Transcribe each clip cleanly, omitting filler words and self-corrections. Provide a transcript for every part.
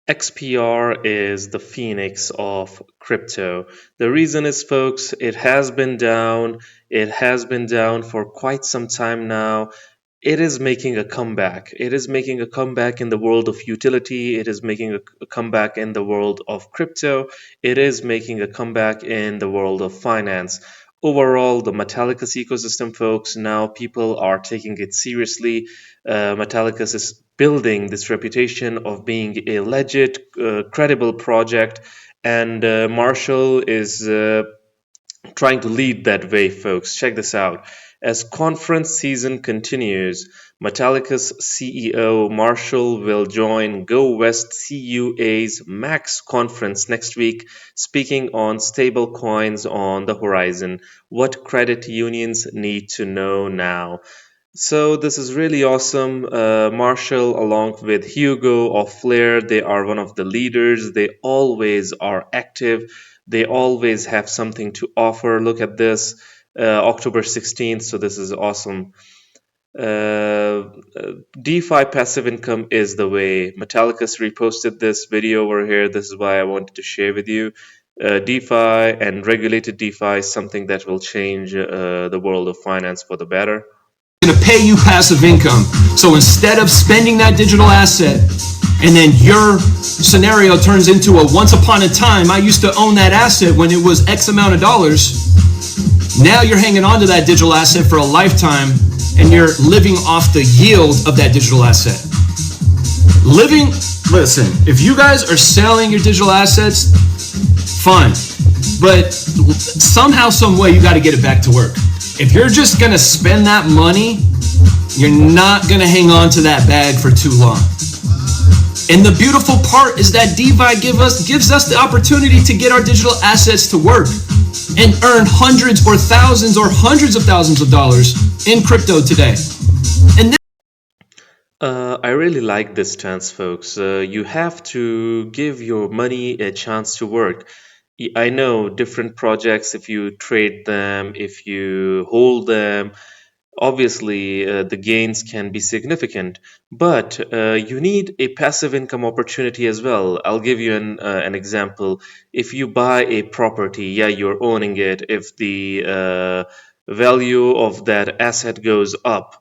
XPR is the phoenix of crypto. The reason is, folks, it has been down. It has been down for quite some time now. It is making a comeback. It is making a comeback in the world of utility. It is making a comeback in the world of crypto. It is making a comeback in the world of finance. Overall, the Metallicus ecosystem, folks, now people are taking it seriously. Metallicus is building this reputation of being a legit, credible project, and Marshall is trying to lead that way, folks. Check this out. As conference season continues, Metallica's CEO Marshall will join Go West CUA's Max conference next week, speaking on stablecoins on the horizon. What credit unions need to know now. So this is really awesome. Marshall, along with Hugo of Flair, they are one of the leaders. They always are active. They always have something to offer. Look at this, October 16th. So this is awesome. DeFi passive income is the way. Metallicus reposted this video over here. This is why I wanted to share with you. DeFi and regulated DeFi is something that will change the world of finance for the better. Going to pay you passive income. So instead of spending that digital asset and then your scenario turns into a once upon a time, I used to own that asset when it was X amount of dollars. Now you're hanging on to that digital asset for a lifetime and you're living off the yield of that digital asset. Listen, if you guys are selling your digital assets, fine. But somehow, some way, you got to get it back to work. If you're just going to spend that money, you're not going to hang on to that bag for too long. And the beautiful part is that DeFi gives us the opportunity to get our digital assets to work and earn hundreds or thousands or hundreds of thousands of dollars in crypto today. And I really like this stance, folks. You have to give your money a chance to work. I know different projects, if you trade them, if you hold them, obviously the gains can be significant, but you need a passive income opportunity as well. I'll give you an example. If you buy a property, yeah, you're owning it. If the value of that asset goes up,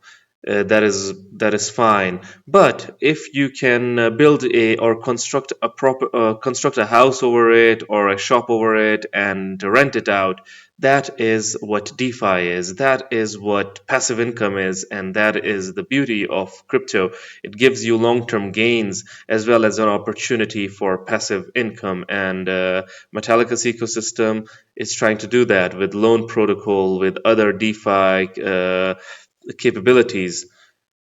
that is fine. But if you can build a or construct a house over it or a shop over it and rent it out, that is what DeFi is. That is what passive income is, and that is the beauty of crypto. It gives you long-term gains as well as an opportunity for passive income. And Metallica's ecosystem is trying to do that with Loan Protocol, with other DeFi capabilities.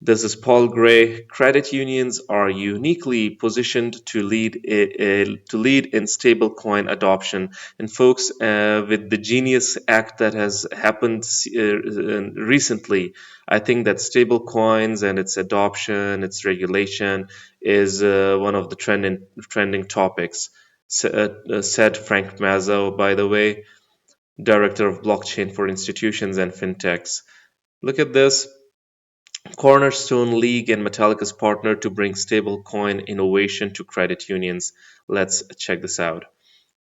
This is Paul Gray. Credit unions are uniquely positioned to lead in stablecoin adoption. And folks, with the Genius Act that has happened recently, I think that stablecoins and its adoption, its regulation, is one of the trending topics. Said Frank Mazzo, by the way, director of blockchain for institutions and fintechs. Look at this. Cornerstone League and Metallica's partner to bring stablecoin innovation to credit unions. Let's check this out.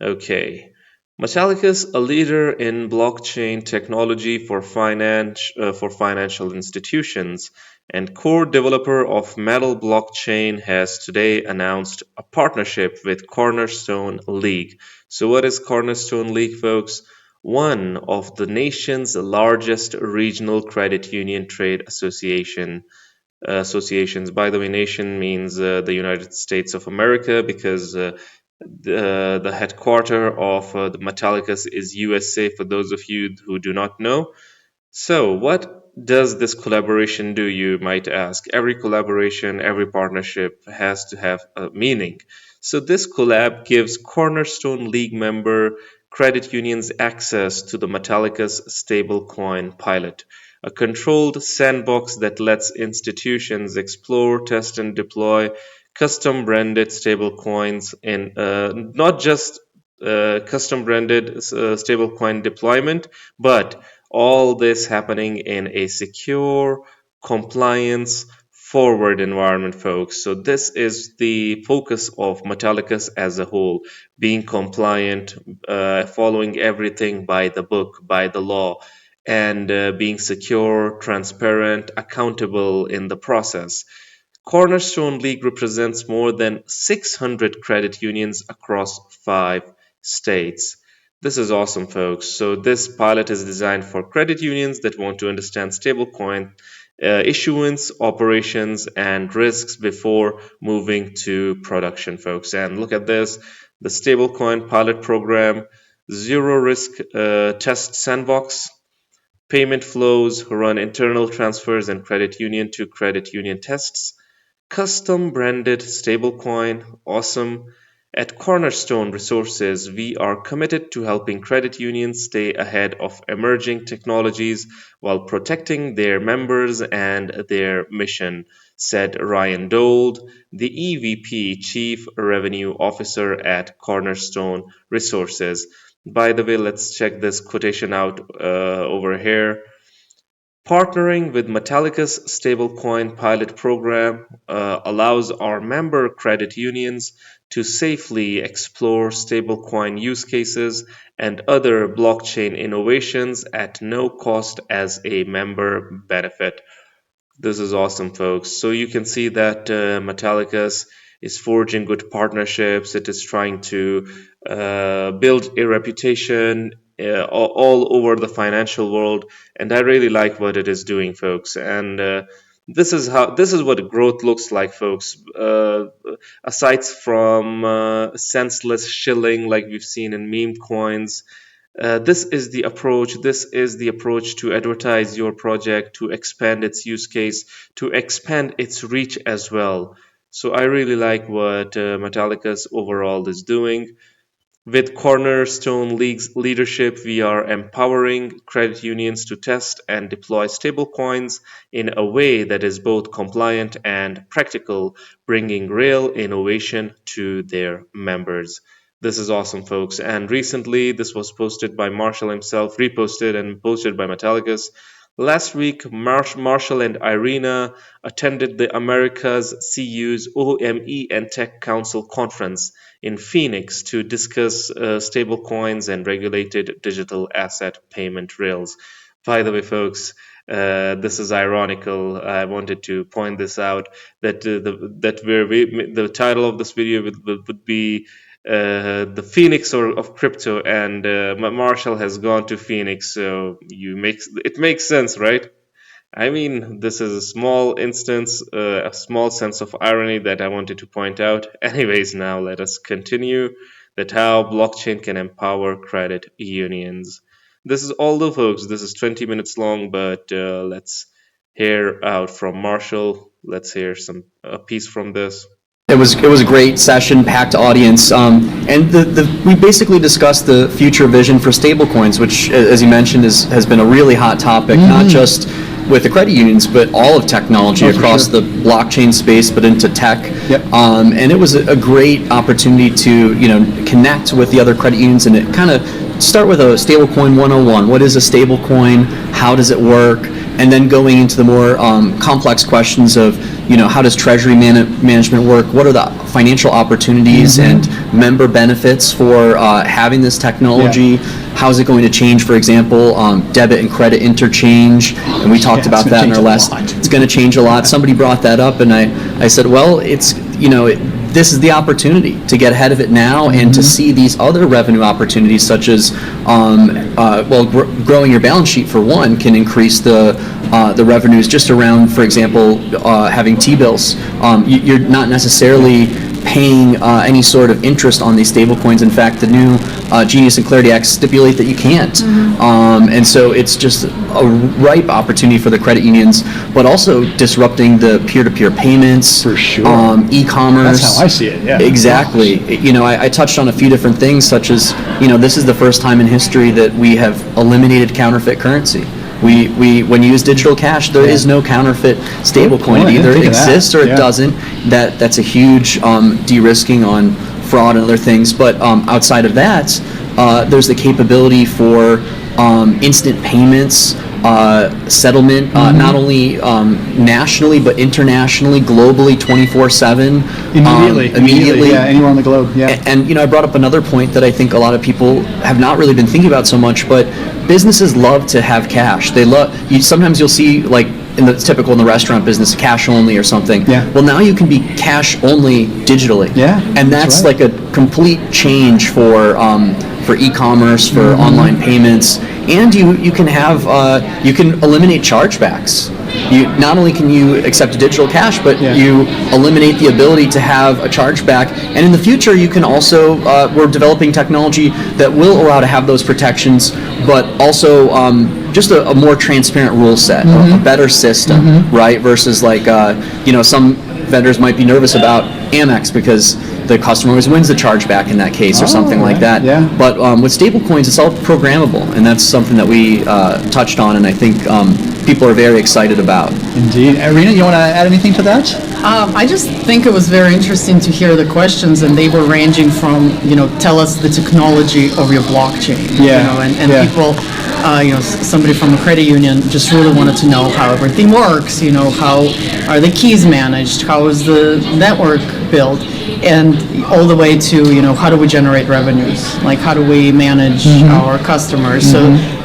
Okay. Metallica's a leader in blockchain technology for financial institutions and core developer of Metal blockchain has today announced a partnership with Cornerstone League. So what is Cornerstone League, folks? One of the nation's largest regional credit union trade associations. By the way, nation means the United States of America because the headquarter of the Metallicus is USA, for those of you who do not know. So, what does this collaboration do, you might ask? Every collaboration, every partnership has to have a meaning. So, this collab gives Cornerstone League member credit unions access to the Metallicus stablecoin pilot, a controlled sandbox that lets institutions explore, test, and deploy custom branded stablecoins in not just custom branded stablecoin deployment, but all this happening in a secure, compliance forward environment, folks. So this is the focus of Metallicus as a whole, being compliant, following everything by the book, by the law, and being secure, transparent, accountable in the process. Cornerstone League represents more than 600 credit unions across 5 states. This is awesome, folks. So, this pilot is designed for credit unions that want to understand stablecoin issuance, operations, and risks before moving to production, folks. And look at this, the stablecoin pilot program, zero risk test sandbox, payment flows, run internal transfers and credit union to credit union tests, custom branded stablecoin, awesome. At Cornerstone Resources, we are committed to helping credit unions stay ahead of emerging technologies while protecting their members and their mission, said Ryan Dold, the EVP Chief Revenue Officer at Cornerstone Resources. By the way, let's check this quotation out over here. Partnering with Metallica's stablecoin pilot program allows our member credit unions to safely explore stablecoin use cases and other blockchain innovations at no cost as a member benefit. This is awesome, folks. So you can see that Metallicus is forging good partnerships. It is trying to build a reputation all over the financial world, and I really like what it is doing, folks. And this is what growth looks like, folks. Aside from senseless shilling like we've seen in meme coins, this is the approach. This is the approach to advertise your project, to expand its use case, to expand its reach as well. So I really like what Metallicus overall is doing. With Cornerstone League's leadership, we are empowering credit unions to test and deploy stablecoins in a way that is both compliant and practical, bringing real innovation to their members. This is awesome, folks. And recently, this was posted by Marshall himself, reposted and posted by Metallicus. Last week, Marshall and Irina attended the Americas CU's OME and Tech Council conference in Phoenix to discuss stablecoins and regulated digital asset payment rails. By the way, folks, this is ironical. I wanted to point this out that the title of this video would be the Phoenix of crypto, and Marshall has gone to Phoenix, so it makes sense, right? I mean, this is a small instance, a small sense of irony that I wanted to point out. Anyways, now let us continue that how blockchain can empower credit unions. This is all though, folks. This is 20 minutes long, but let's hear out from Marshall. Let's hear a piece from this. It was a great session, packed audience, and we basically discussed the future vision for stablecoins, which, as you mentioned, has been a really hot topic, not just with the credit unions, but all of technology across the blockchain space, but into tech. Yep. And it was a great opportunity to connect with the other credit unions and it kind of start with a stablecoin 101. What is a stablecoin? How does it work? And then going into the more complex questions of, how does treasury management work? What are the financial opportunities and member benefits for having this technology? How is it going to change, for example, debit and credit interchange? And we talked about that in our last. It's going to change a lot. Somebody brought that up, and I said, well, it's this is the opportunity to get ahead of it now and to see these other revenue opportunities, such as growing your balance sheet for one can increase the revenues just around, for example, having T-bills. You're not necessarily paying any sort of interest on these stablecoins. In fact, the new Genius and Clarity Acts stipulate that you can't. And so it's just a ripe opportunity for the credit unions, but also disrupting the peer-to-peer payments, for sure. E-commerce. That's how I see it. Yeah. Exactly. I touched on a few different things, such as this is the first time in history that we have eliminated counterfeit currency. When you use digital cash, there is no counterfeit stablecoin. It either exists or it doesn't. That's a huge de-risking on fraud and other things. But outside of that, there's the capability for instant payments, settlement, not only nationally but internationally, globally, 24/7. Immediately, yeah, anywhere on the globe. Yeah. And I brought up another point that I think a lot of people have not really been thinking about so much, but businesses love to have cash. They love. Sometimes you'll see, like, in the restaurant business, cash only or something. Yeah. Well, now you can be cash only digitally. Yeah. And that's right. like a complete change for e-commerce, for online payments, and you can have you can eliminate chargebacks. You not only can you accept digital cash, but you eliminate the ability to have a chargeback. And in the future, you can also we're developing technology that will allow to have those protections, but also just a more transparent rule set, a better system, right? Versus like some vendors might be nervous about Amex because the customer always wins the chargeback in that case, or something like that. Yeah. But with stablecoins, it's all programmable, and that's something that we touched on, and I think people are very excited about. Indeed. Irina, you want to add anything to that? I just think it was very interesting to hear the questions, and they were ranging from, tell us the technology of your blockchain. And people, somebody from a credit union just really wanted to know how everything works, how are the keys managed, how is the network built, and all the way to, how do we generate revenues? Like, how do we manage our customers? So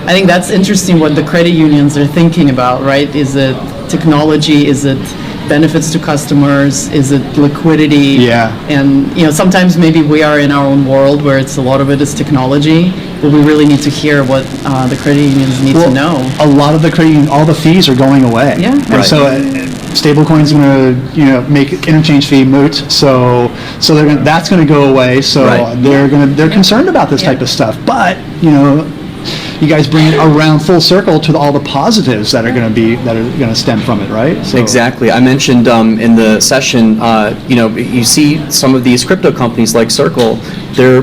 I think that's interesting what the credit unions are thinking about, right? Is it technology? Is it benefits to customers? Is it liquidity? Yeah. And sometimes maybe we are in our own world where a lot of it is technology, but we really need to hear what the credit unions need to know. A lot of the credit unions, all the fees are going away. Yeah. And so stablecoins going to make interchange fee moot. So that's going to go away. So they're concerned about this type of stuff. But you guys bring it around full circle to all the positives that are going to stem from it, right? So. Exactly. I mentioned in the session, you see some of these crypto companies like Circle.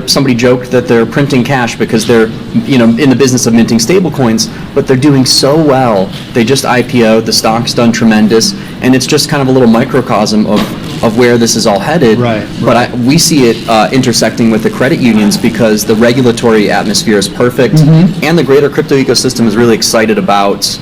Somebody joked that they're printing cash because they're in the business of minting stablecoins, but they're doing so well. They just IPO'd, the stock's done tremendous, and it's just kind of a little microcosm of where this is all headed. Right. But we see it intersecting with the credit unions because the regulatory atmosphere is perfect, and the greater crypto ecosystem is really excited about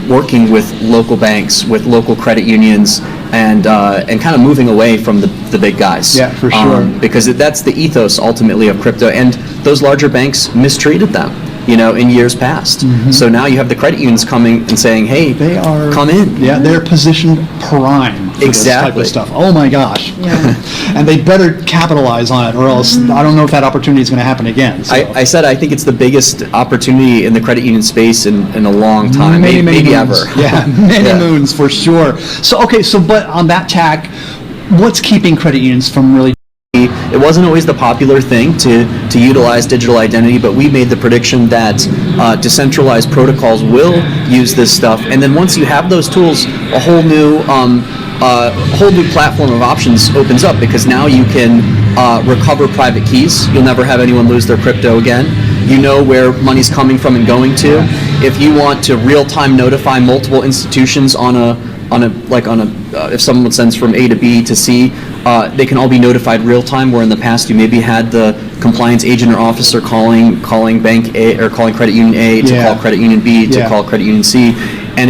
working with local banks, with local credit unions, and kind of moving away from the big guys. Yeah, for sure. Because that's the ethos ultimately of crypto, and those larger banks mistreated them, in years past. So now you have the credit unions coming and saying, "Hey, come in." Yeah, they're positioned prime for this type of stuff. Oh my gosh. Yeah. And they better capitalize on it, or else I don't know if that opportunity is going to happen again. So. I said I think it's the biggest opportunity in the credit union space in a long time, maybe ever. Yeah, many moons for sure. So but on that tack, what's keeping credit unions from really? It wasn't always the popular thing to utilize digital identity, but we made the prediction that decentralized protocols will use this stuff, and then once you have those tools, a whole new platform of options opens up, because now you can recover private keys. You'll never have anyone lose their crypto again. You know where money's coming from and going to. If you want to real-time notify multiple institutions if someone sends from A to B to C, they can all be notified real time, where in the past you maybe had the compliance agent or officer calling bank A or calling credit union A to call credit union B to call credit union C, and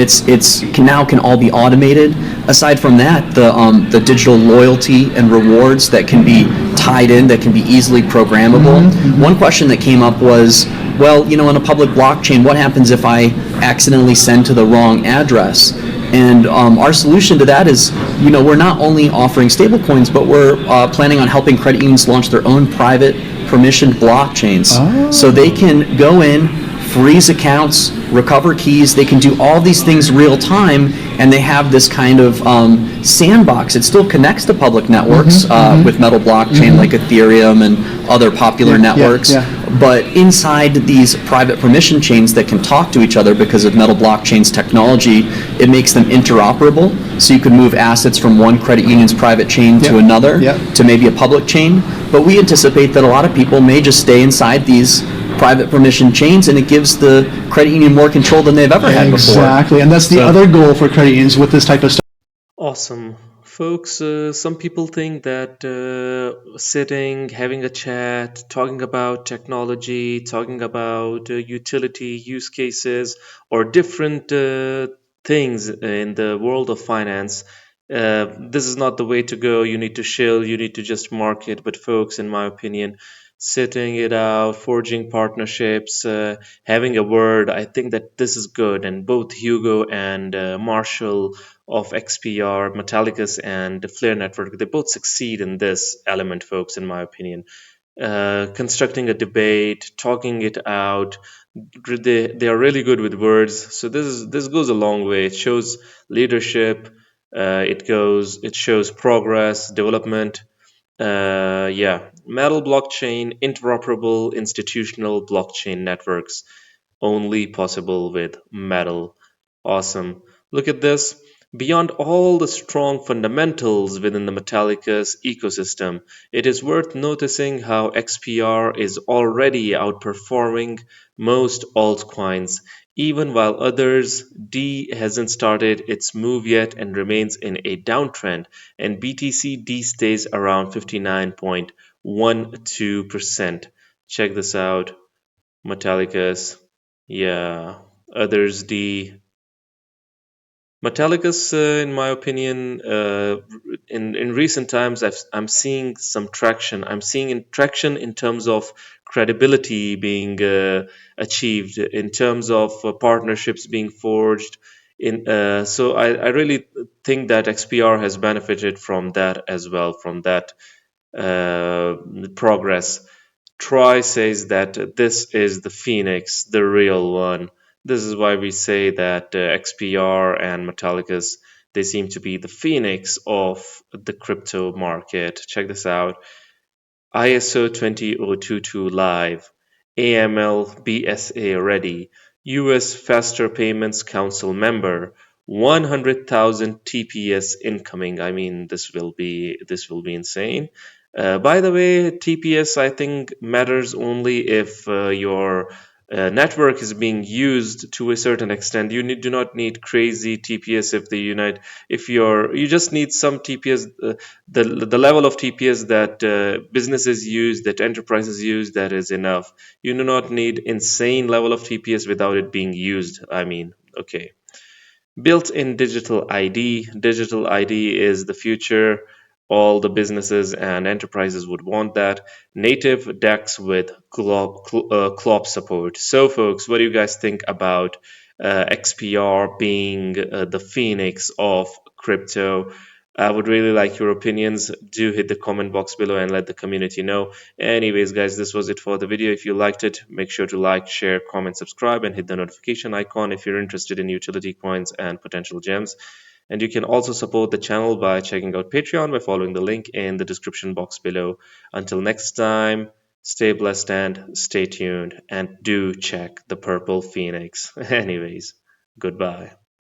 can all be automated. Aside from that, the digital loyalty and rewards that can be tied in, that can be easily programmable. One question that came up was, well, in a public blockchain, what happens if I accidentally send to the wrong address? And our solution to that is, we're not only offering stablecoins, but we're planning on helping credit unions launch their own private permissioned blockchains. So they can go in, freeze accounts, recover keys. They can do all these things real time, and they have this kind of sandbox. It still connects to public networks with Metal blockchain, like Ethereum and other popular networks. But inside these private permission chains that can talk to each other because of Metal blockchain's technology, it makes them interoperable. So you can move assets from one credit union's private chain to another, to maybe a public chain. But we anticipate that a lot of people may just stay inside these private permission chains, and it gives the credit union more control than they've ever had before. Exactly, and that's the other goal for credit unions with this type of stuff. Awesome. Folks, some people think that sitting, having a chat, talking about technology, talking about utility use cases, or different things in the world of finance, this is not the way to go. You need to chill, you need to just market. But, folks, in my opinion, sitting it out, forging partnerships, having a word, I think that this is good. And both Hugo and Marshall of XPR, Metallicus, and the Flare Network, they both succeed in this element, folks, in my opinion. Constructing a debate, talking it out. They are really good with words. So this goes a long way. It shows leadership. It shows progress, development. Yeah, metal blockchain, interoperable institutional blockchain networks, only possible with metal. Awesome. Look at this. Beyond all the strong fundamentals within the Metallicus ecosystem, it is worth noticing how XPR is already outperforming most altcoins, even while others. D hasn't started its move yet and remains in a downtrend, and BTC D stays around 59.12%. Check this out. Metallicus. Yeah. Others D. Metallicus, in my opinion, in recent times, I'm seeing some traction. I'm seeing traction in terms of credibility being achieved, in terms of partnerships being forged. So I really think that XPR has benefited from that as well, from that uh, progress. Troy says that this is the Phoenix, the real one. This is why we say that XPR and Metallicus, they seem to be the Phoenix of the crypto market. Check this out. ISO 20022 live, AML BSA ready, US Faster Payments Council member, 100,000 TPS incoming. I mean, this will be insane. By the way, TPS I think matters only if your network is being used to a certain extent. Do not need crazy TPS if you just need some TPS, the level of TPS that businesses use, that enterprises use, that is enough. You do not need insane level of TPS without it being used. I mean, okay. Built-in digital ID. Digital ID is the future. All the businesses and enterprises would want that. Native DEX with CLOP support. So, folks, what do you guys think about XPR being the phoenix of crypto? I would really like your opinions. Do hit the comment box below and let the community know. Anyways, guys, this was it for the video. If you liked it, make sure to like, share, comment, subscribe, and hit the notification icon if you're interested in utility coins and potential gems. And you can also support the channel by checking out Patreon by following the link in the description box below. Until next time, stay blessed and stay tuned. And do check the Purple Phoenix. Anyways, goodbye.